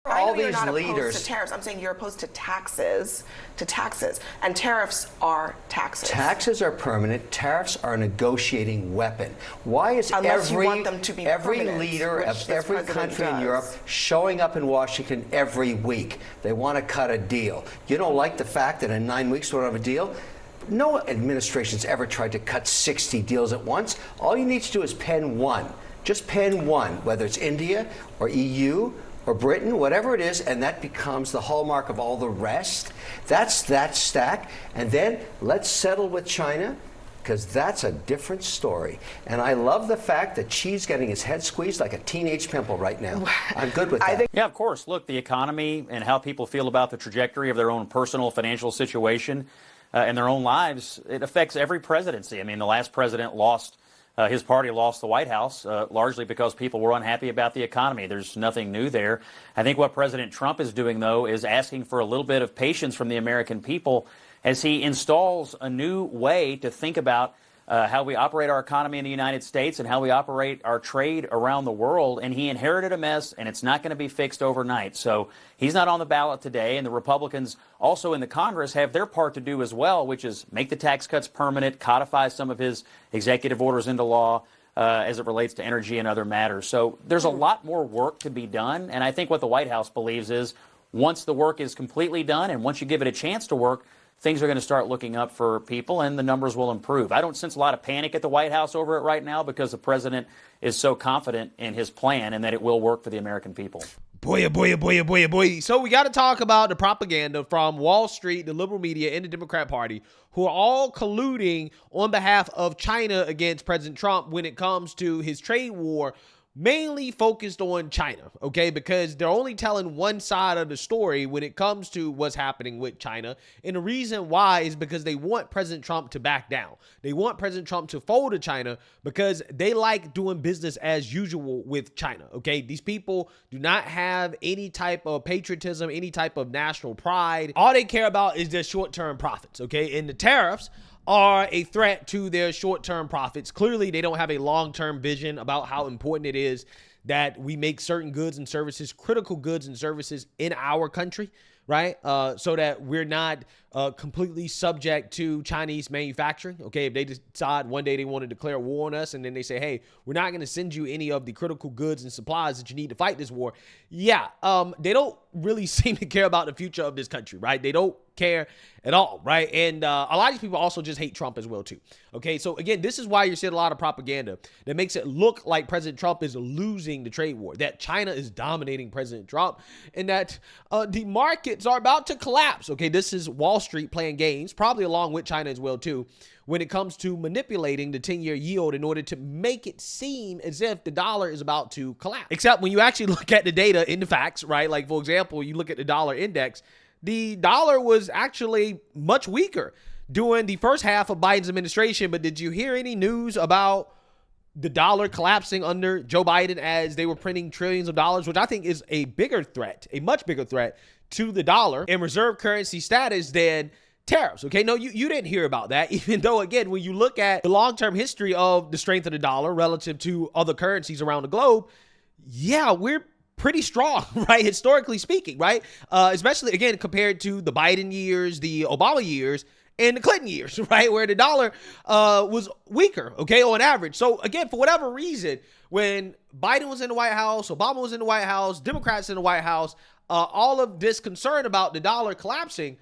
all these not leaders opposed to tariffs. I'm saying you're opposed to taxes, and tariffs are taxes. Taxes are permanent. Tariffs are a negotiating weapon. Why is Unless you want them to be every permanent, leader of every country in does. Europe showing up in Washington every week? They want to cut a deal. You don't like the fact that in 9 weeks we don't have a deal? No administration's ever tried to cut 60 deals at once. All you need to do is pen one. Just pen one, whether it's India or EU or Britain, whatever it is, and that becomes the hallmark of all the rest. That's that stack. And then let's settle with China, because that's a different story. And I love the fact that Xi's getting his head squeezed like a teenage pimple right now. I'm good with that. Yeah, of course. Look, the economy and how people feel about the trajectory of their own personal financial situation and their own lives, it affects every presidency. I mean, the last president lost his party lost the White House largely because people were unhappy about the economy. There's nothing new there. I think what President Trump is doing, though, is asking for a little bit of patience from the American people as he installs a new way to think about how we operate our economy in the United States and how we operate our trade around the world. And he inherited a mess, and it's not going to be fixed overnight. So he's not on the ballot today, and the Republicans also in the Congress have their part to do as well, which is make the tax cuts permanent, codify some of his executive orders into law as it relates to energy and other matters. So there's a lot more work to be done, and I think what the White House believes is once the work is completely done and once you give it a chance to work, things are going to start looking up for people and the numbers will improve. I don't sense a lot of panic at the White House over it right now because the president is so confident in his plan and that it will work for the American people. Boy, boy, boy, boy, boy. So we got to talk about the propaganda from Wall Street, the liberal media, and the Democrat Party, who are all colluding on behalf of China against President Trump when it comes to his trade war, mainly focused on China, okay? Because they're only telling one side of the story when it comes to what's happening with China. And the reason why is because they want President Trump to back down. They want President Trump to fold to China because they like doing business as usual with China, okay? These people do not have any type of patriotism, any type of national pride. All they care about is their short-term profits, okay? And the tariffs are a threat to their short-term profits. Clearly, they don't have a long-term vision about how important it is that we make certain goods and services, critical goods and services in our country, right? So that we're not completely subject to Chinese manufacturing. Okay, if they decide one day they want to declare war on us and then they say, hey, we're not going to send you any of the critical goods and supplies that you need to fight this war. Yeah, they don't really seem to care about the future of this country, right? They don't care at all, right? And a lot of these people also just hate Trump as well, too. Okay, so again, this is why you're seeing a lot of propaganda that makes it look like President Trump is losing the trade war, that China is dominating President Trump, and that the markets are about to collapse. Okay, this is Wall Street playing games, probably along with China as well, too, when it comes to manipulating the 10-year yield in order to make it seem as if the dollar is about to collapse. Except when you actually look at the data in the facts, right? Like, for example, you look at the dollar index, the dollar was actually much weaker during the first half of Biden's administration. But did you hear any news about the dollar collapsing under Joe Biden as they were printing trillions of dollars, which I think is a bigger threat, a much bigger threat to the dollar and reserve currency status than tariffs? Okay, no, you didn't hear about that, even though, again, when you look at the long-term history of the strength of the dollar relative to other currencies around the globe, yeah, we're pretty strong, right? Historically speaking, right? Especially, again, compared to the Biden years, the Obama years, and the Clinton years, right? Where the dollar was weaker, okay, on average. So, again, for whatever reason, when Biden was in the White House, Obama was in the White House, Democrats in the White House, all of this concern about the dollar collapsing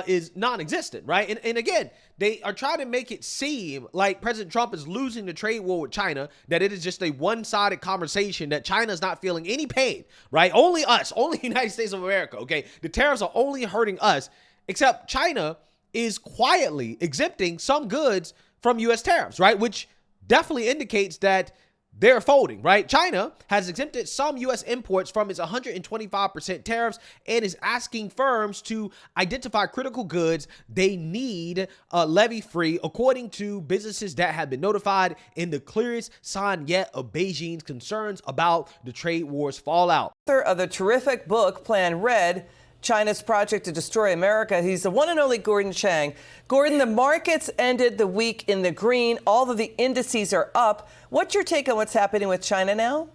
is non-existent, right? And again, they are trying to make it seem like President Trump is losing the trade war with China, that it is just a one-sided conversation, that China is not feeling any pain, right? Only us, only the United States of America, okay? The tariffs are only hurting us, except China is quietly exempting some goods from U.S. tariffs, right? Which definitely indicates that they're folding, right? China has exempted some U.S. imports from its 125% tariffs and is asking firms to identify critical goods they need levy-free, according to businesses that have been notified, in the clearest sign yet of Beijing's concerns about the trade war's fallout. Author of the terrific book, Plan Red, China's Project to Destroy America. He's the one and only Gordon Chang. Gordon, the markets ended the week in the green. All of the indices are up. What's your take on what's happening with China now?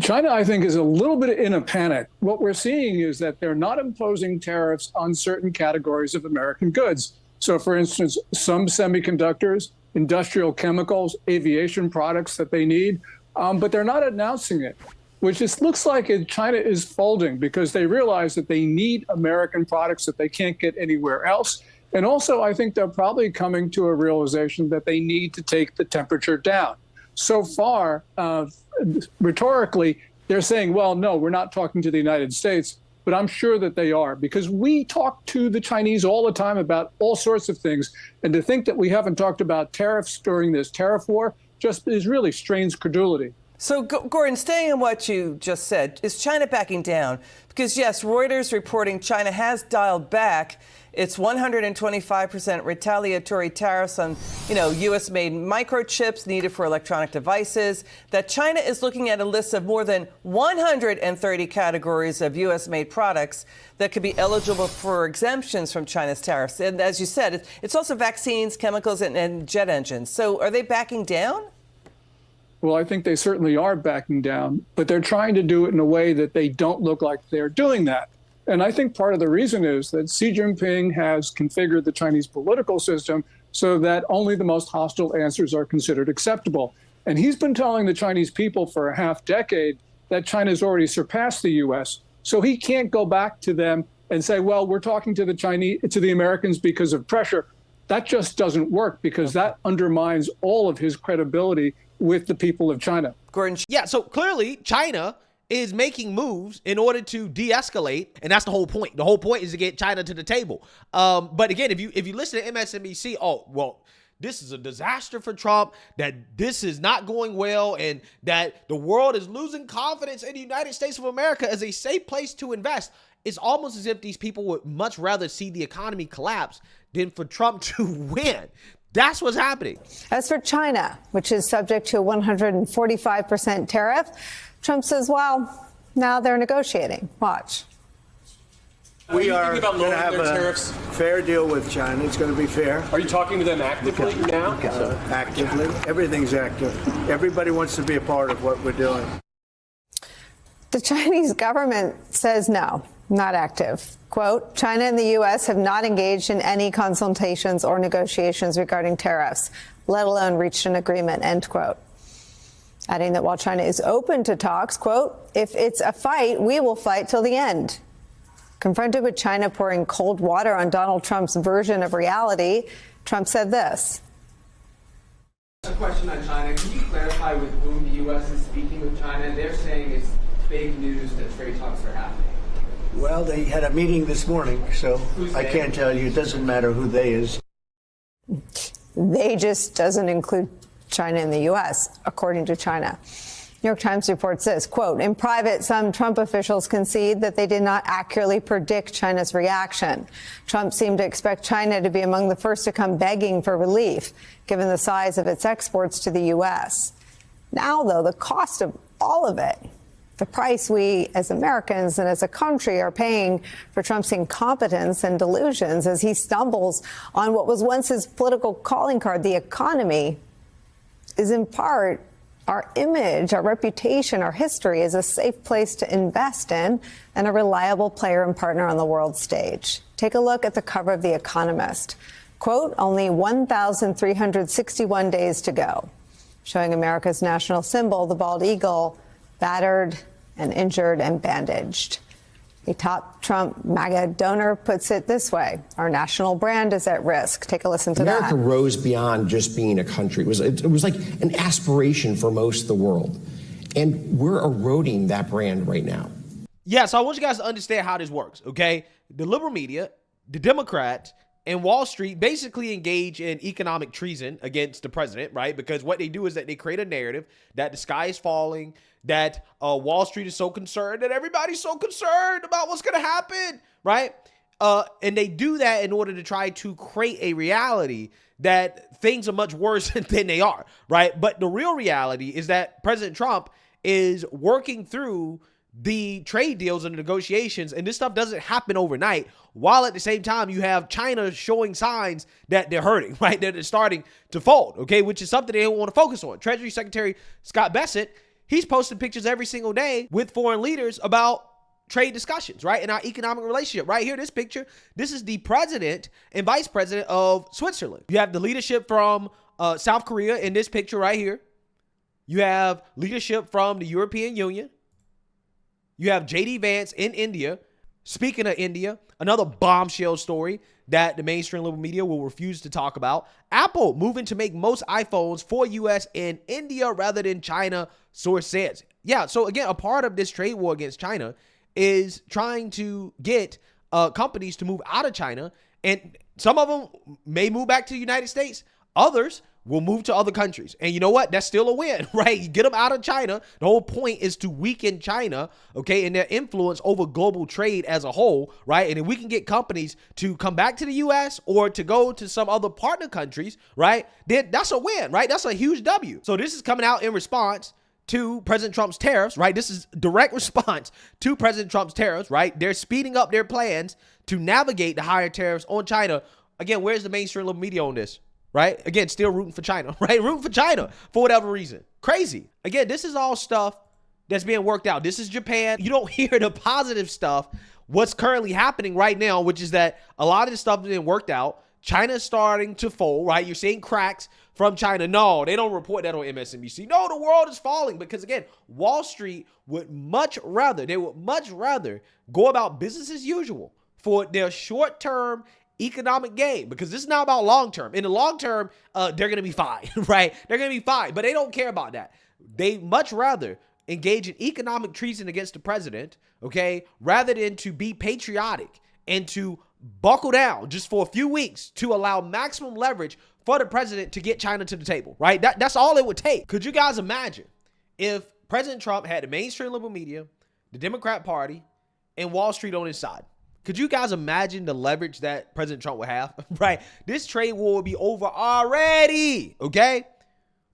China, I think, is a little bit in a panic. What we're seeing is that they're not imposing tariffs on certain categories of American goods. So, for instance, some semiconductors, industrial chemicals, aviation products that they need, but they're not announcing it, which just looks like China is folding because they realize that they need American products that they can't get anywhere else. And also, I think they're probably coming to a realization that they need to take the temperature down. So far, rhetorically, they're saying, well, no, we're not talking to the United States, but I'm sure that they are, because we talk to the Chinese all the time about all sorts of things. And to think that we haven't talked about tariffs during this tariff war just is really strains credulity. So, Gordon, staying on what you just said, is China backing down? Because, yes, Reuters reporting China has dialed back its 125% retaliatory tariffs on, U.S.-made microchips needed for electronic devices, that China is looking at a list of more than 130 categories of U.S.-made products that could be eligible for exemptions from China's tariffs. And as you said, it's also vaccines, chemicals, and jet engines. So are they backing down? Well, I think they certainly are backing down, but they're trying to do it in a way that they don't look like they're doing that. And I think part of the reason is that Xi Jinping has configured the Chinese political system so that only the most hostile answers are considered acceptable. And he's been telling the Chinese people for a half decade that China's already surpassed the U.S. So he can't go back to them and say, well, we're talking to the Americans because of pressure. That just doesn't work, because that undermines all of his credibility with the people of China. Gordon. Yeah, so clearly China is making moves in order to de-escalate, and that's the whole point. The whole point is to get China to the table. But again, if you listen to MSNBC, oh, well, this is a disaster for Trump, that this is not going well, and that the world is losing confidence in the United States of America as a safe place to invest. It's almost as if these people would much rather see the economy collapse than for Trump to win. That's what's happening. As for China, which is subject to a 145% tariff, Trump says, well, now they're negotiating. Watch. We are going to have a fair deal with China. It's going to be fair. Are you talking to them actively now? Actively. Everything's active. Everybody wants to be a part of what we're doing. The Chinese government says no, not active. Quote, China and the U.S. have not engaged in any consultations or negotiations regarding tariffs, let alone reached an agreement, end quote. Adding that while China is open to talks, quote, if it's a fight, we will fight till the end. Confronted with China pouring cold water on Donald Trump's version of reality, Trump said this. A question on China. Can you clarify with whom the U.S. is speaking with China? They're saying it's fake news that trade talks are happening. Well, they had a meeting this morning, so I can't tell you. It doesn't matter who they is. They just doesn't include China and the U.S., according to China. New York Times reports this, quote, in private, some Trump officials concede that they did not accurately predict China's reaction. Trump seemed to expect China to be among the first to come begging for relief, given the size of its exports to the U.S. Now, though, the cost of all of it, the price we as Americans and as a country are paying for Trump's incompetence and delusions as he stumbles on what was once his political calling card, the economy, is in part our image, our reputation, our history as a safe place to invest in and a reliable player and partner on the world stage. Take a look at the cover of The Economist. Quote, only 1,361 days to go, showing America's national symbol, the bald eagle, battered and injured and bandaged. A top Trump MAGA donor puts it this way. Our national brand is at risk. Take a listen to America that. rose beyond just being a country. It was like an aspiration for most of the world. And we're eroding that brand right now. Yeah, so I want you guys to understand how this works, okay? The liberal media, the Democrats, and Wall Street basically engage in economic treason against the president, right? Because what they do is that they create a narrative that the sky is falling, that Wall Street is so concerned, that everybody's so concerned about what's going to happen, right? And they do that in order to try to create a reality that things are much worse than they are, right? But the real reality is that President Trump is working through the trade deals and the negotiations, and this stuff doesn't happen overnight, while at the same time you have China showing signs that they're hurting, right? That they're starting to fold, okay, which is something they don't want to focus on. Treasury Secretary Scott Bessent, He's posting pictures every single day with foreign leaders about trade discussions, right? In our economic relationship. Right here, this picture, this is the president and vice president of Switzerland. You have the leadership from South Korea in this picture right here. You have leadership from the European Union. You have J.D. Vance in India. Speaking of India, another bombshell story that the mainstream liberal media will refuse to talk about. Apple moving to make most iPhones for U.S. and India rather than China, source says. Yeah, so again, a part of this trade war against China is trying to get companies to move out of China. And some of them may move back to the United States. Others will move to other countries. And you know what? That's still a win, right? You get them out of China. The whole point is to weaken China, okay, and their influence over global trade as a whole, right? And if we can get companies to come back to the U.S. or to go to some other partner countries, right, then that's a win, right? That's a huge W. So this is coming out in response to President Trump's tariffs, right? This is direct response to President Trump's tariffs, right? They're speeding up their plans to navigate the higher tariffs on China. Again, where's the mainstream liberal media on this? Right? Again, still rooting for China, right? Rooting for China for whatever reason. Crazy. Again, this is all stuff that's being worked out. This is Japan. You don't hear the positive stuff. What's currently happening right now, which is that a lot of this stuff is being worked out. China's starting to fold, right? You're seeing cracks from China. No, they don't report that on MSNBC. No, the world is falling because, again, Wall Street would much rather go about business as usual for their short-term economic gain, because this is not about long term. In the long term, they're going to be fine, right? They're going to be fine, but they don't care about that. They much rather engage in economic treason against the president, okay, rather than to be patriotic and to buckle down just for a few weeks to allow maximum leverage for the president to get China to the table, right? That's all it would take. Could you guys imagine if President Trump had the mainstream liberal media, the Democrat Party, and Wall Street on his side? Could you guys imagine the leverage that President Trump would have? Right? This trade war would be over already, okay?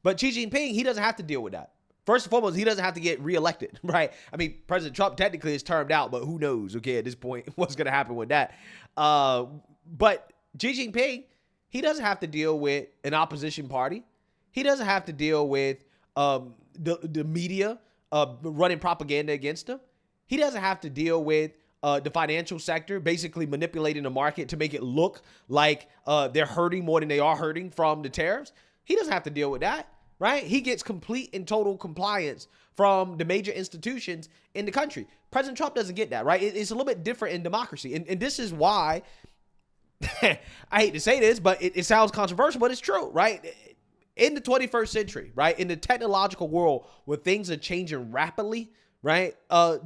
But Xi Jinping, he doesn't have to deal with that. First and foremost, he doesn't have to get reelected, right? I mean, President Trump technically is termed out, but who knows, okay, at this point, what's going to happen with that? But Xi Jinping, he doesn't have to deal with an opposition party. He doesn't have to deal with the media running propaganda against him. He doesn't have to deal with the financial sector basically manipulating the market to make it look like they're hurting more than they are hurting from the tariffs. He doesn't have to deal with that, right? He gets complete and total compliance from the major institutions in the country. President Trump doesn't get that, right? It's a little bit different in democracy. And this is why, I hate to say this, but it sounds controversial, but it's true, right? In the 21st century, right? In the technological world where things are changing rapidly, right?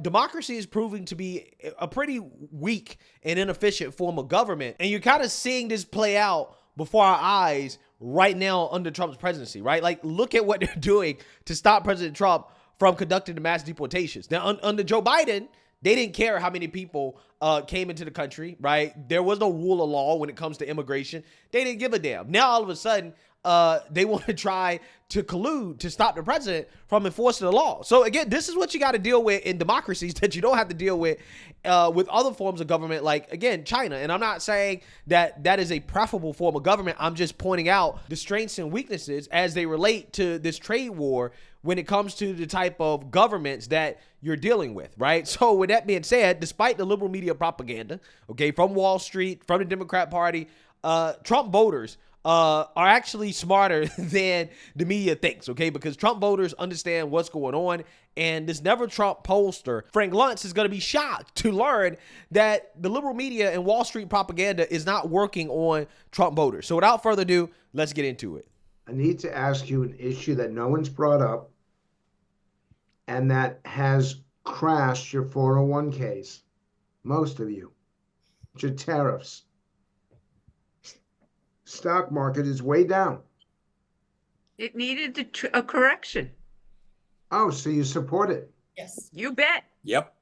Democracy is proving to be a pretty weak and inefficient form of government. And you're kind of seeing this play out before our eyes right now under Trump's presidency, right? Like, look at what they're doing to stop President Trump from conducting the mass deportations. Now, under Joe Biden, they didn't care how many people came into the country, right? There was no rule of law when it comes to immigration. They didn't give a damn. Now, all of a sudden, they want to try to collude to stop the president from enforcing the law. So again, this is what you got to deal with in democracies that you don't have to deal with other forms of government, like, again, China. And I'm not saying that that is a preferable form of government. I'm just pointing out the strengths and weaknesses as they relate to this trade war when it comes to the type of governments that you're dealing with, right? So with that being said, despite the liberal media propaganda, okay, from Wall Street, from the Democrat Party, Trump voters are actually smarter than the media thinks, okay? Because Trump voters understand what's going on, and this Never Trump pollster, Frank Luntz, is going to be shocked to learn that the liberal media and Wall Street propaganda is not working on Trump voters. So without further ado, let's get into it. I need to ask you an issue that no one's brought up and that has crashed your 401ks, most of you, which are tariffs. Stock market is way down. It needed a correction. Oh, so you support it? Yes. You bet. Yep.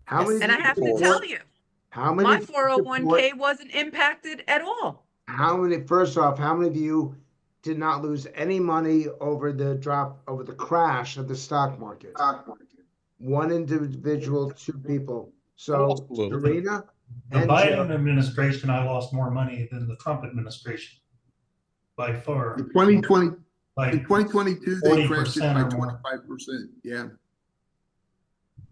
How many? And I have to tell you, how many? my 401k wasn't impacted at all. How many? First off, how many of you did not lose any money over the drop, over the crash of the stock market? One individual, two people. So, Serena. The Biden administration, I lost more money than the Trump administration by far. In 2020, In 2022, they crashed it by 25%. Yeah.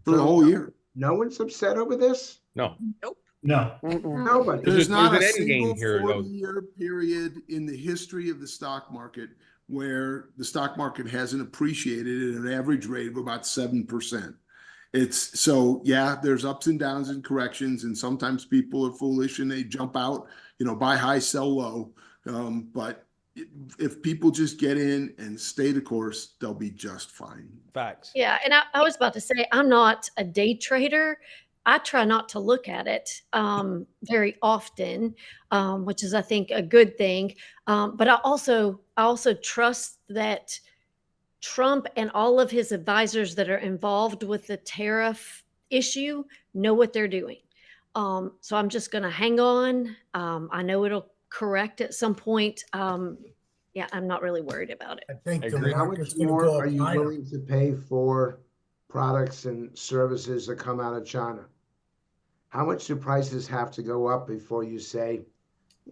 For the whole year. No one's upset over this? No. Nope. No. Nobody. There's not a there's an end single game here, though. 40-year period in the history of the stock market where the stock market hasn't appreciated at an average rate of about 7%. It's so, yeah, there's ups and downs and corrections, and sometimes people are foolish and they jump out, buy high, sell low. But if people just get in and stay the course, they'll be just fine. Facts. Yeah, and I was about to say, I'm not a day trader. I try not to look at it very often, which is, I think, a good thing. But I also trust that Trump and all of his advisors that are involved with the tariff issue know what they're doing. So I'm just going to hang on. I know it'll correct at some point. Yeah, I'm not really worried about it. I think how much more are you willing to pay for products and services that come out of China? How much do prices have to go up before you say,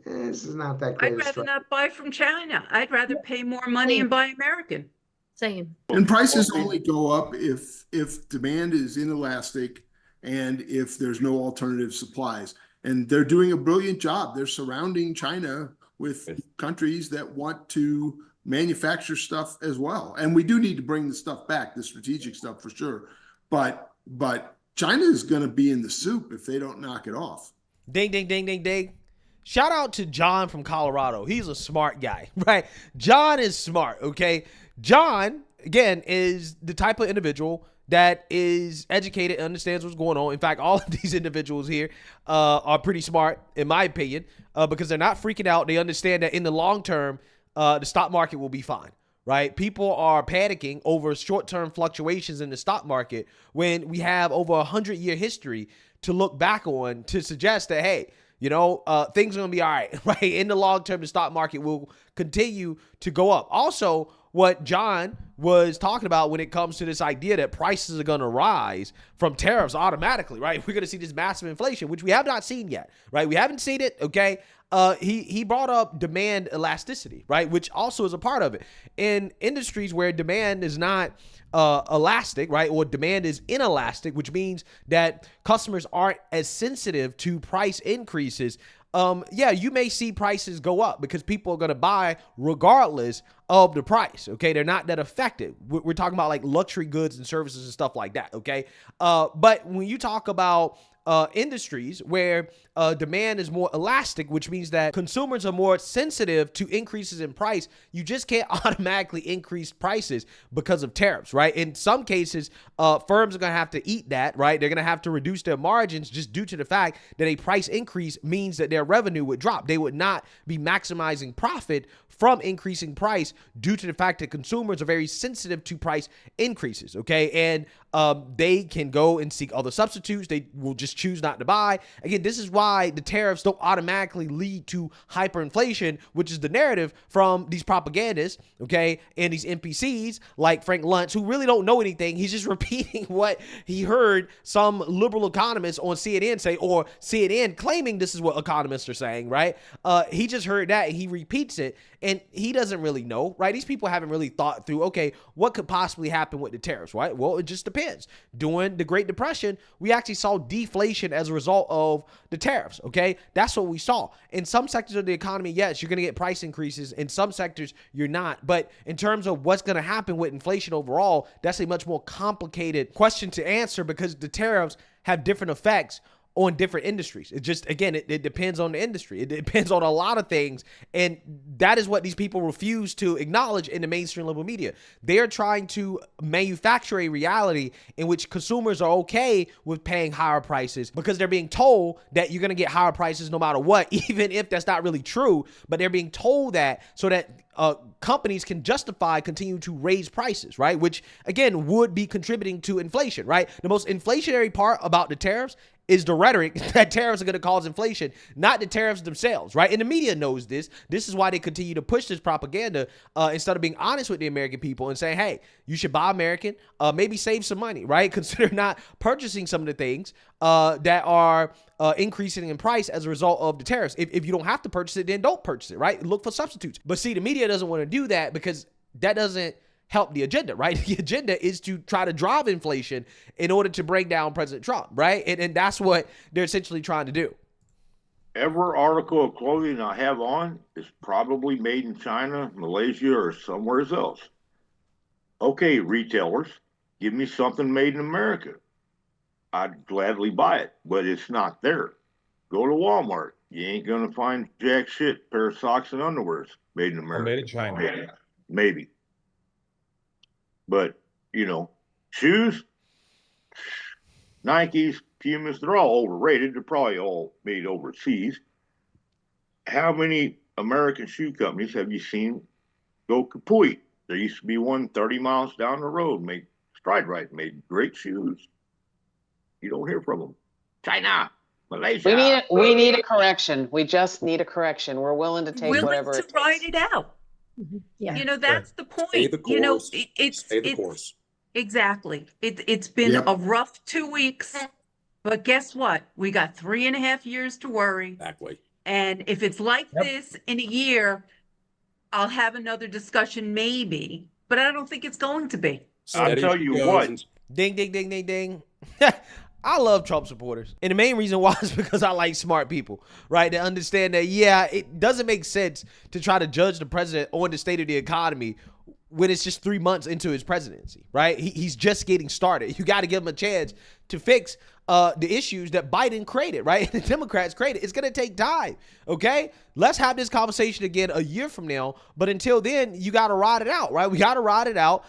this is not that great? I'd rather not buy from China. I'd rather pay more money and buy American. Same. And prices only go up if demand is inelastic and if there's no alternative supplies. And they're doing a brilliant job. They're surrounding China with countries that want to manufacture stuff as well. And we do need to bring the stuff back, the strategic stuff for sure. But China is going to be in the soup if they don't knock it off. Ding, ding, ding, ding, ding. Shout out to John from Colorado. He's a smart guy, right? John is smart, okay? John, again, is the type of individual that is educated and understands what's going on. In fact, all of these individuals here are pretty smart, in my opinion, because they're not freaking out. They understand that in the long term, the stock market will be fine, right? People are panicking over short-term fluctuations in the stock market when we have over 100-year history to look back on to suggest that, hey, things are going to be all right, right? In the long term, the stock market will continue to go up. Also, what John was talking about when it comes to this idea that prices are going to rise from tariffs automatically, right? We're going to see this massive inflation, which we have not seen yet, right? We haven't seen it, okay? He brought up demand elasticity, right? Which also is a part of it. In industries where demand is not elastic, right? Or demand is inelastic, which means that customers aren't as sensitive to price increases. Yeah, you may see prices go up because people are going to buy regardless of the price. Okay. They're not that affected. We're talking about like luxury goods and services and stuff like that. Okay. But when you talk about industries where demand is more elastic, which means that consumers are more sensitive to increases in price, you just can't automatically increase prices because of tariffs, right? In some cases, firms are going to have to eat that, right? They're going to have to reduce their margins just due to the fact that a price increase means that their revenue would drop. They would not be maximizing profit from increasing price due to the fact that consumers are very sensitive to price increases, okay? And they can go and seek other substitutes. They will just choose not to buy. Again, this is why the tariffs don't automatically lead to hyperinflation, which is the narrative from these propagandists, okay, and these NPCs like Frank Luntz, who really don't know anything. He's just repeating what he heard some liberal economists on CNN say, or CNN claiming this is what economists are saying, right? He just heard that and he repeats it, and he doesn't really know, right? These people haven't really thought through, okay, what could possibly happen with the tariffs, right? Well, it just depends. During the Great Depression, we actually saw deflation as a result of the tariffs, okay? That's what we saw. In some sectors of the economy, yes, you're going to get price increases. In some sectors, you're not. But in terms of what's going to happen with inflation overall, that's a much more complicated question to answer because the tariffs have different effects on different industries. It just, again, it depends on the industry. It depends on a lot of things. And that is what these people refuse to acknowledge in the mainstream liberal media. They are trying to manufacture a reality in which consumers are okay with paying higher prices because they're being told that you're going to get higher prices no matter what, even if that's not really true. But they're being told that so that companies can justify continue to raise prices, right? Which, again, would be contributing to inflation, right? The most inflationary part about the tariffs is the rhetoric that tariffs are going to cause inflation, not the tariffs themselves, right? And the media knows this. This is why they continue to push this propaganda instead of being honest with the American people and saying, hey, you should buy American, maybe save some money, right? Consider not purchasing some of the things that are increasing in price as a result of the tariffs. If you don't have to purchase it, then don't purchase it, right? Look for substitutes. But see, the media doesn't want to do that because that doesn't help the agenda, right? The agenda is to try to drive inflation in order to bring down President Trump, right? And that's what they're essentially trying to do. Every article of clothing I have on is probably made in China, Malaysia, or somewhere else. Okay, retailers, give me something made in America. I'd gladly buy it, but it's not there. Go to Walmart. You ain't going to find jack shit, pair of socks and underwears made in America. Made in China. Maybe. But, you know, shoes, Nikes, Pumas, they're all overrated. They're probably all made overseas. How many American shoe companies have you seen go kaput? There used to be one 30 miles down the road, make Stride Rite, made great shoes. You don't hear from them. China, Malaysia. We need a correction. We just need a correction. We're willing to take whatever to it takes. write it out. Yeah. You know, that's the point. Stay the course. You know, Stay the course. Exactly. It's been a rough 2 weeks, but guess what? We got 3.5 years to worry. Exactly. And if it's like this in a year, I'll have another discussion maybe, but I don't think it's going to be. I'll tell you what. Ding, ding, ding, ding, ding. I love Trump supporters. And the main reason why is because I like smart people, right? They understand that, yeah, it doesn't make sense to try to judge the president on the state of the economy when it's just 3 months into his presidency, right? He's just getting started. You got to give him a chance to fix the issues that Biden created, right? The Democrats created. It's going to take time, okay? Let's have this conversation again a year from now. But until then, you got to ride it out, right? We got to ride it out.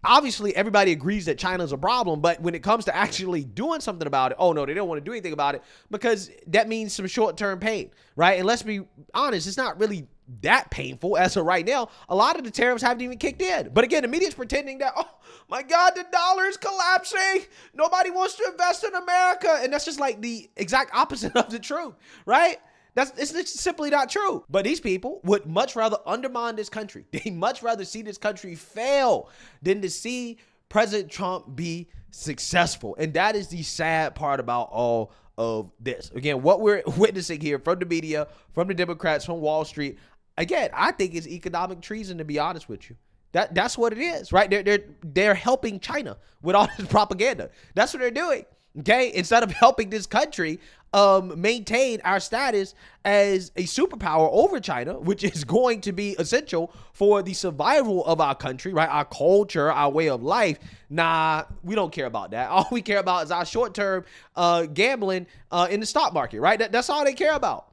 Obviously, everybody agrees that China's a problem, but when it comes to actually doing something about it, oh no, they don't want to do anything about it because that means some short-term pain, right? And let's be honest, it's not really that painful as of right now. A lot of the tariffs haven't even kicked in. But again, the media's pretending that, oh my God, the dollar is collapsing. Nobody wants to invest in America. And that's just like the exact opposite of the truth, right? It's simply not true. But these people would much rather undermine this country. They much rather see this country fail than to see President Trump be successful. And that is the sad part about all of this. Again, what we're witnessing here from the media, from the Democrats, from Wall Street, again, I think it's economic treason, to be honest with you. That's what it is, right? They're helping China with all this propaganda. That's what they're doing. Okay, instead of helping this country maintain our status as a superpower over China, which is going to be essential for the survival of our country, right? Our culture, our way of life. Nah, we don't care about that. All we care about is our short-term gambling in the stock market, right? That's all they care about.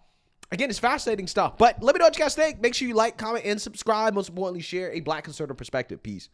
Again, it's fascinating stuff. But let me know what you guys think. Make sure you like, comment, and subscribe. Most importantly, share a Black conservative perspective. Peace.